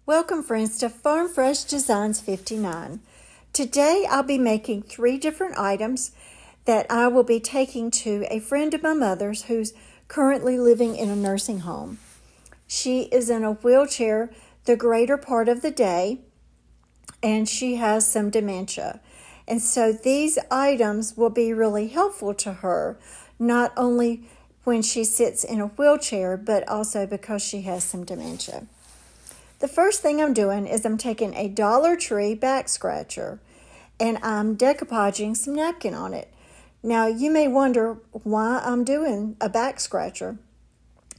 Welcome friends to Farm Fresh Designs 59. Today I'll be making 3 different items that I will be taking to a friend of my mother's who's currently living in a nursing home. She is in a wheelchair the greater part of the day and she has some dementia. And so these items will be really helpful to her, not only when she sits in a wheelchair, but also because she has some dementia. The first thing I'm doing is I'm taking a Dollar Tree back scratcher and I'm decoupaging some napkin on it. Now you may wonder why I'm doing a back scratcher.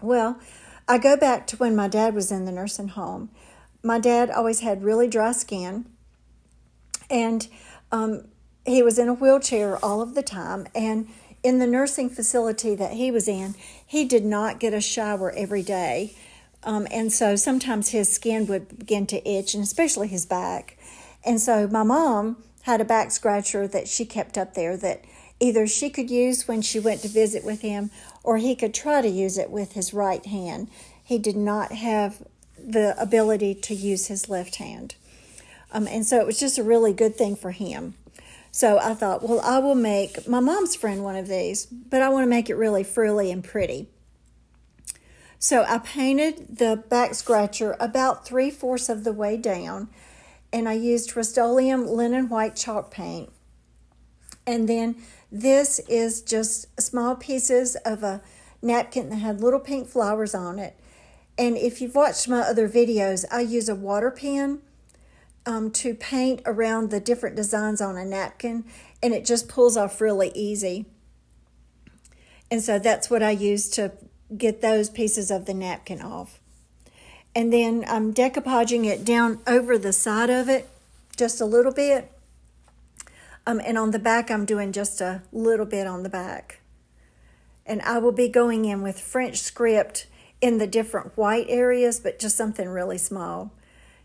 Well, I go back to when my dad was in the nursing home. My dad always had really dry skin and he was in a wheelchair all of the time, and in the nursing facility that he was in, he did not get a shower every day. And so sometimes his skin would begin to itch, and especially his back. And so my mom had a back scratcher that she kept up there that either she could use when she went to visit with him, or he could try to use it with his right hand. He did not have the ability to use his left hand. And so it was just a really good thing for him. So I thought, well, I will make my mom's friend one of these, but I want to make it really frilly and pretty. So I painted the back scratcher about 3/4 of the way down, and I used Rust-Oleum linen white chalk paint. And then this is just small pieces of a napkin that had little pink flowers on it. And if you've watched my other videos, I use a water pen to paint around the different designs on a napkin, and it just pulls off really easy. And so that's what I use to get those pieces of the napkin off. And then I'm decoupaging it down over the side of it just a little bit. And on the back, I'm doing just a little bit on the back. And I will be going in with French script in the different white areas, but just something really small.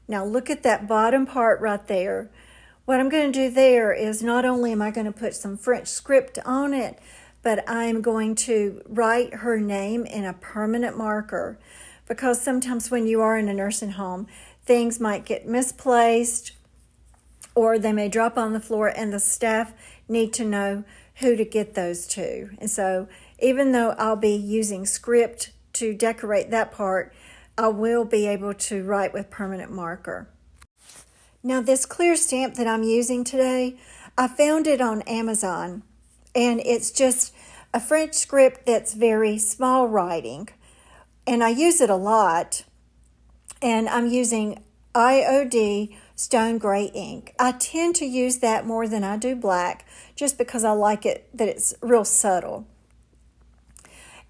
Now look at that bottom part right there. What I'm going to do there is not only am I going to put some French script on it, but I'm going to write her name in a permanent marker, because sometimes when you are in a nursing home, things might get misplaced or they may drop on the floor, and the staff need to know who to get those to. And so even though I'll be using script to decorate that part, I will be able to write with permanent marker. Now this clear stamp that I'm using today, I found it on Amazon, and it's just a French script that's very small writing, and I use it a lot, and I'm using IOD stone gray ink. I tend to use that more than I do black, just because I like it that it's real subtle.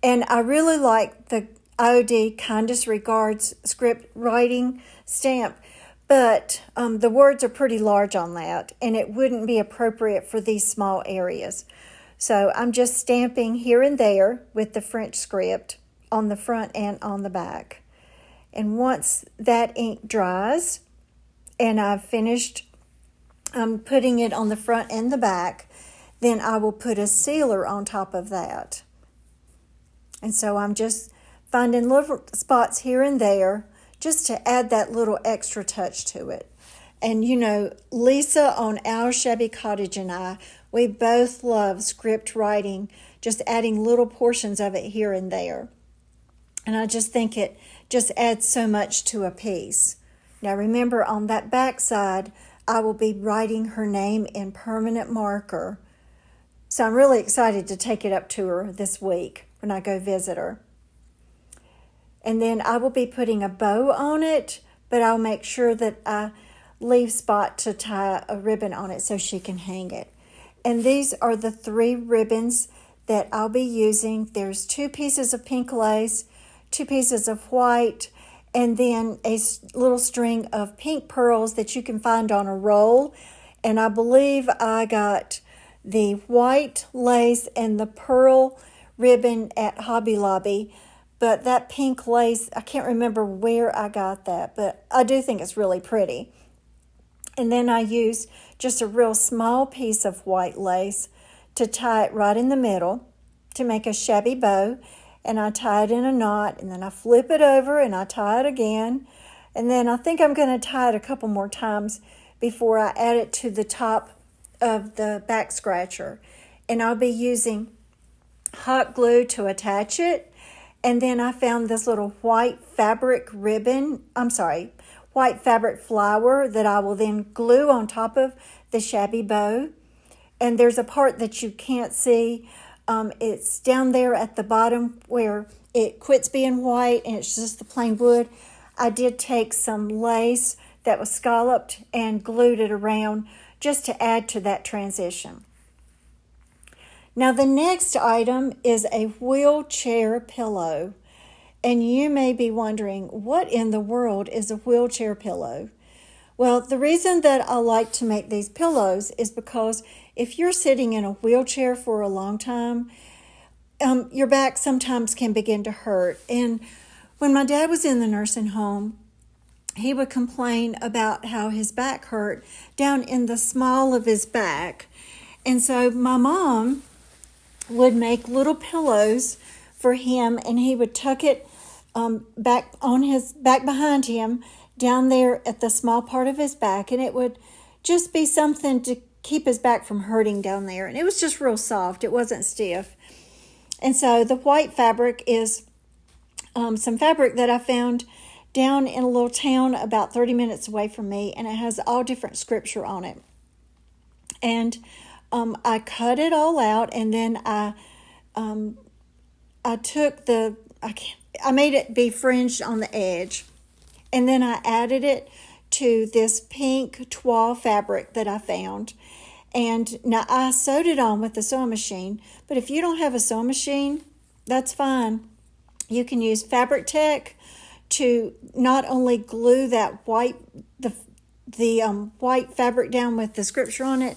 And I really like the IOD Kindest Regards script writing stamp, but the words are pretty large on that, and it wouldn't be appropriate for these small areas. So I'm just stamping here and there with the French script on the front and on the back. And once that ink dries and I've finished putting it on the front and the back, then I will put a sealer on top of that. And so I'm just finding little spots here and there just to add that little extra touch to it. And you know, Lisa on our Shabby Cottage and I, we both love script writing, just adding little portions of it here and there. And I just think it just adds so much to a piece. Now remember, on that back side, I will be writing her name in permanent marker. So I'm really excited to take it up to her this week when I go visit her. And then I will be putting a bow on it, but I'll make sure that I leave spot to tie a ribbon on it so she can hang it. And these are the 3 ribbons that I'll be using. There's 2 pieces of pink lace, 2 pieces of white, and then a little string of pink pearls that you can find on a roll. And I believe I got the white lace and the pearl ribbon at Hobby Lobby. But that pink lace, I can't remember where I got that, but I do think it's really pretty. And then I use just a real small piece of white lace to tie it right in the middle to make a shabby bow. And I tie it in a knot, and then I flip it over and I tie it again. And then I think I'm going to tie it a couple more times before I add it to the top of the back scratcher. And I'll be using hot glue to attach it. And then I found this little white fabric white fabric flower that I will then glue on top of the shabby bow. And there's a part that you can't see. It's down there at the bottom where it quits being white and it's just the plain wood. I did take some lace that was scalloped and glued it around just to add to that transition. Now the next item is a wheelchair pillow. And you may be wondering, what in the world is a wheelchair pillow? Well, the reason that I like to make these pillows is because if you're sitting in a wheelchair for a long time, your back sometimes can begin to hurt. And when my dad was in the nursing home, he would complain about how his back hurt down in the small of his back. And so my mom would make little pillows for him, and he would tuck it back behind him down there at the small part of his back, and it would just be something to keep his back from hurting down there. And it was just real soft. It wasn't stiff. And so the white fabric is some fabric that I found down in a little town about 30 minutes away from me, and it has all different scripture on it. And I cut it all out, and then I made it be fringed on the edge. And then I added it to this pink toile fabric that I found. And now I sewed it on with the sewing machine. But if you don't have a sewing machine, that's fine. You can use Fabric Tech to not only glue that white fabric down with the scripture on it,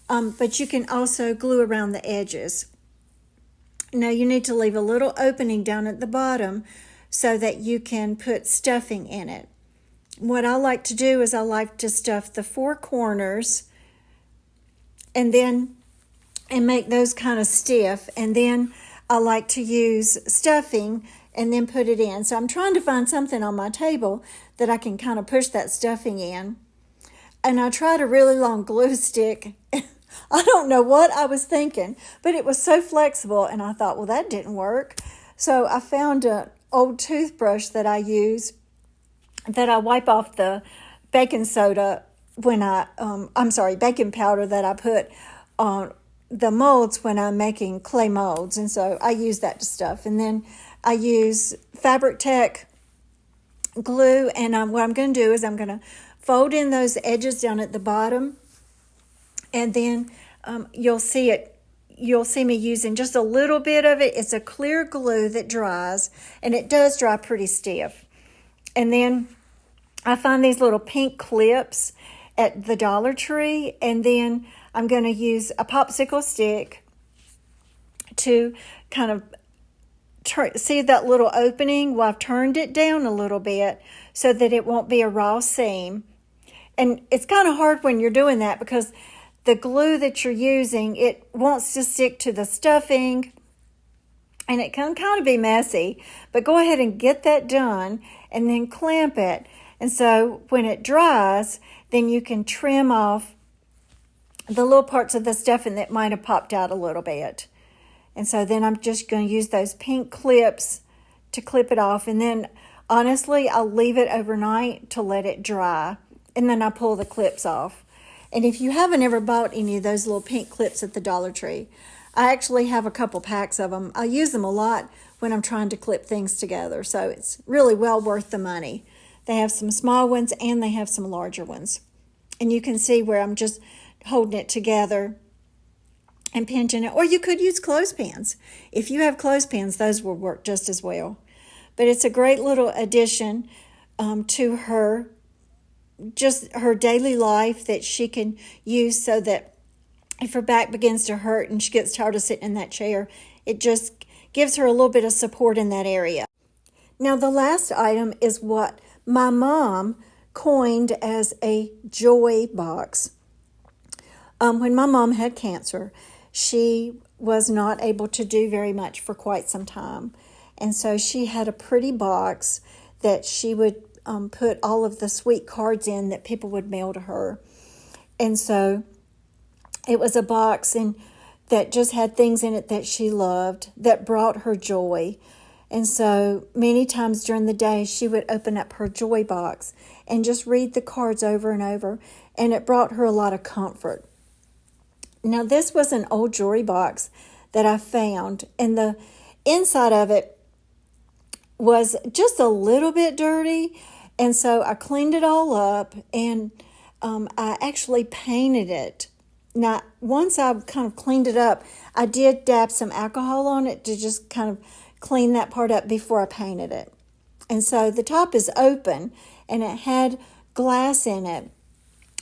but you can also glue around the edges. Now you need to leave a little opening down at the bottom so that you can put stuffing in it. What I like to do is I like to stuff the four corners and make those kind of stiff, and then I like to use stuffing and then put it in. So I'm trying to find something on my table that I can kind of push that stuffing in. And I tried a really long glue stick. I don't know what I was thinking, but it was so flexible, and I thought, well, that didn't work. So I found an old toothbrush that I use that I wipe off the baking soda baking powder that I put on the molds when I'm making clay molds. And so I use that to stuff. And then I use Fabric Tech glue, and what I'm going to do is I'm going to fold in those edges down at the bottom, and then you'll see me using just a little bit of it. It's a clear glue that dries, and it does dry pretty stiff. And then I find these little pink clips at the Dollar Tree, and then I'm going to use a popsicle stick to kind of see that little opening. Well, I've turned it down a little bit so that it won't be a raw seam. And it's kind of hard when you're doing that because the glue that you're using, it wants to stick to the stuffing, and it can kind of be messy. But go ahead and get that done and then clamp it. And so when it dries, then you can trim off the little parts of the stuffing that might have popped out a little bit. And so then I'm just going to use those pink clips to clip it off. And then honestly, I'll leave it overnight to let it dry. And then I pull the clips off. And if you haven't ever bought any of those little pink clips at the Dollar Tree, I actually have a couple packs of them. I use them a lot when I'm trying to clip things together. So it's really well worth the money. They have some small ones and they have some larger ones. And you can see where I'm just holding it together and pinching it. Or you could use clothespins. If you have clothespins, those will work just as well. But it's a great little addition to her daily life that she can use, so that if her back begins to hurt and she gets tired of sitting in that chair, it just gives her a little bit of support in that area. Now, the last item is what my mom coined as a joy box. When my mom had cancer, she was not able to do very much for quite some time. And so she had a pretty box that she would put all of the sweet cards in that people would mail to her. And so it was a box that just had things in it that she loved, that brought her joy. And so many times during the day, she would open up her joy box and just read the cards over and over, and it brought her a lot of comfort. Now, this was an old jewelry box that I found, and the inside of it was just a little bit dirty, and so I cleaned it all up, and I actually painted it. Now, once I kind of cleaned it up, I did dab some alcohol on it to just kind of clean that part up before I painted it. And so the top is open, and it had glass in it,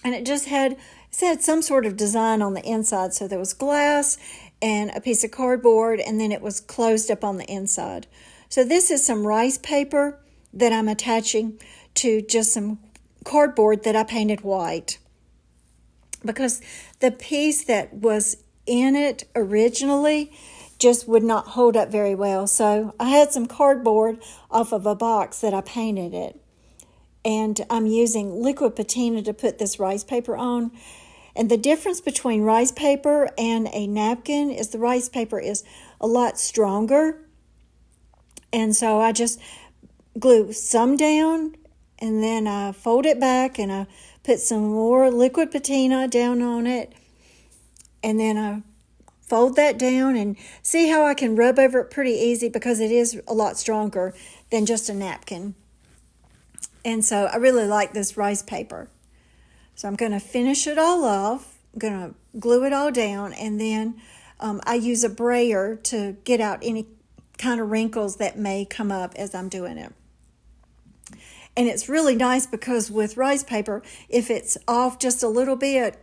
and it had some sort of design on the inside. So there was glass and a piece of cardboard, and then it was closed up on the inside. So this is some rice paper that I'm attaching to just some cardboard that I painted white, because the piece that was in it originally just would not hold up very well. So I had some cardboard off of a box that I painted it, and I'm using liquid patina to put this rice paper on. And the difference between rice paper and a napkin is the rice paper is a lot stronger. And so I just glue some down, and then I fold it back, and I put some more liquid patina down on it, and then I fold that down, and see how I can rub over it pretty easy, because it is a lot stronger than just a napkin. And so I really like this rice paper. So I'm going to finish it all off. I'm going to glue it all down, and then I use a brayer to get out any kind of wrinkles that may come up as I'm doing it. And it's really nice because with rice paper, if it's off just a little bit,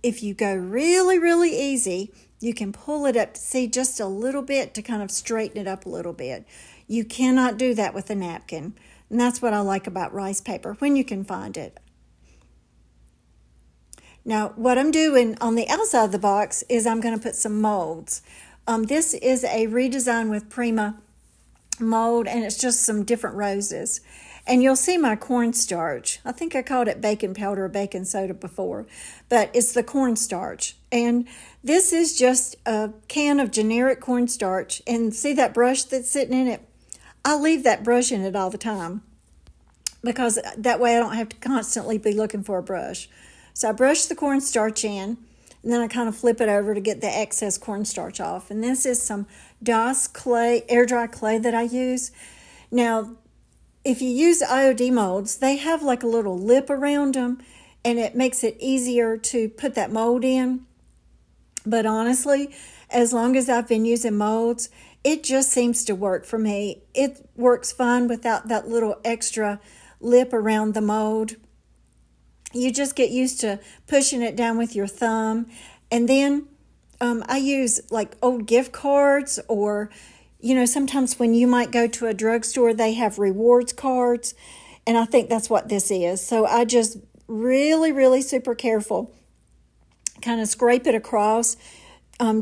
if you go really, really easy, you can pull it up to see just a little bit to kind of straighten it up a little bit. You cannot do that with a napkin. And that's what I like about rice paper, when you can find it. Now, what I'm doing on the outside of the box is I'm going to put some molds. This is a redesign with Prima mold, and it's just some different roses. And you'll see my cornstarch. I think I called it baking powder or baking soda before, but it's the cornstarch. And this is just a can of generic cornstarch. And see that brush that's sitting in it? I leave that brush in it all the time, because that way I don't have to constantly be looking for a brush. So I brush the cornstarch in, and then I kind of flip it over to get the excess cornstarch off. And this is some DOS clay, air dry clay that I use. Now, if you use IOD molds, they have like a little lip around them, and it makes it easier to put that mold in. But honestly, as long as I've been using molds, it just seems to work for me. It works fine without that little extra lip around the mold. You just get used to pushing it down with your thumb. And then I use like old gift cards, or sometimes when you might go to a drugstore, they have rewards cards, and I think that's what this is. So I just really, really super careful, kind of scrape it across.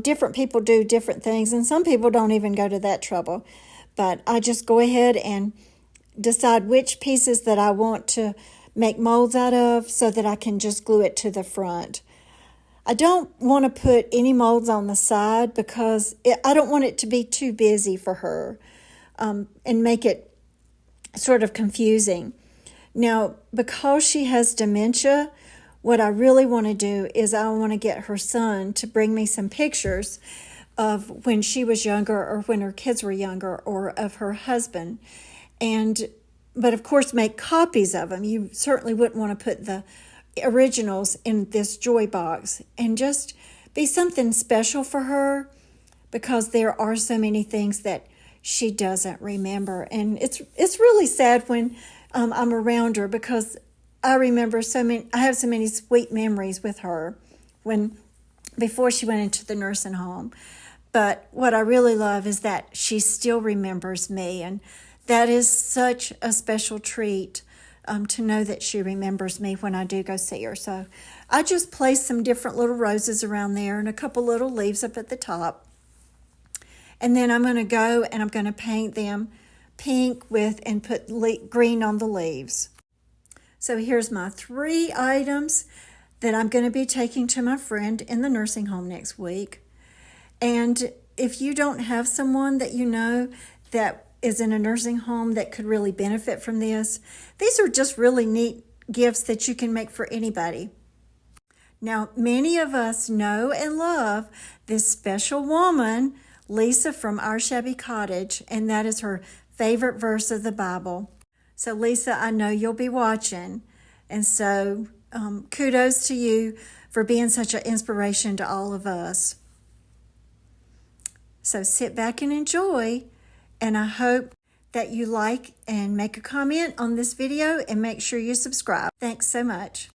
Different people do different things, and some people don't even go to that trouble. But I just go ahead and decide which pieces that I want to make molds out of, so that I can just glue it to the front. I don't want to put any molds on the side, because I don't want it to be too busy for her and make it sort of confusing. Now, because she has dementia, what I really want to do is I want to get her son to bring me some pictures of when she was younger, or when her kids were younger, or of her husband. But of course, make copies of them. You certainly wouldn't want to put the originals in this joy box, and just be something special for her, because there are so many things that she doesn't remember. And it's really sad when I'm around her, because I remember I have so many sweet memories with her before she went into the nursing home. But what I really love is that she still remembers me, and that is such a special treat to know that she remembers me when I do go see her. So I just place some different little roses around there, and a couple little leaves up at the top. And then I'm going to go and I'm going to paint them pink with and put green on the leaves. So here's my 3 items that I'm going to be taking to my friend in the nursing home next week. And if you don't have someone that you know that is in a nursing home that could really benefit from this, these are just really neat gifts that you can make for anybody. Now, many of us know and love this special woman, Lisa from Our Shabby Cottage, and that is her favorite verse of the Bible. So Lisa, I know you'll be watching, and so kudos to you for being such an inspiration to all of us. So sit back and enjoy, and I hope that you like and make a comment on this video and make sure you subscribe. Thanks so much.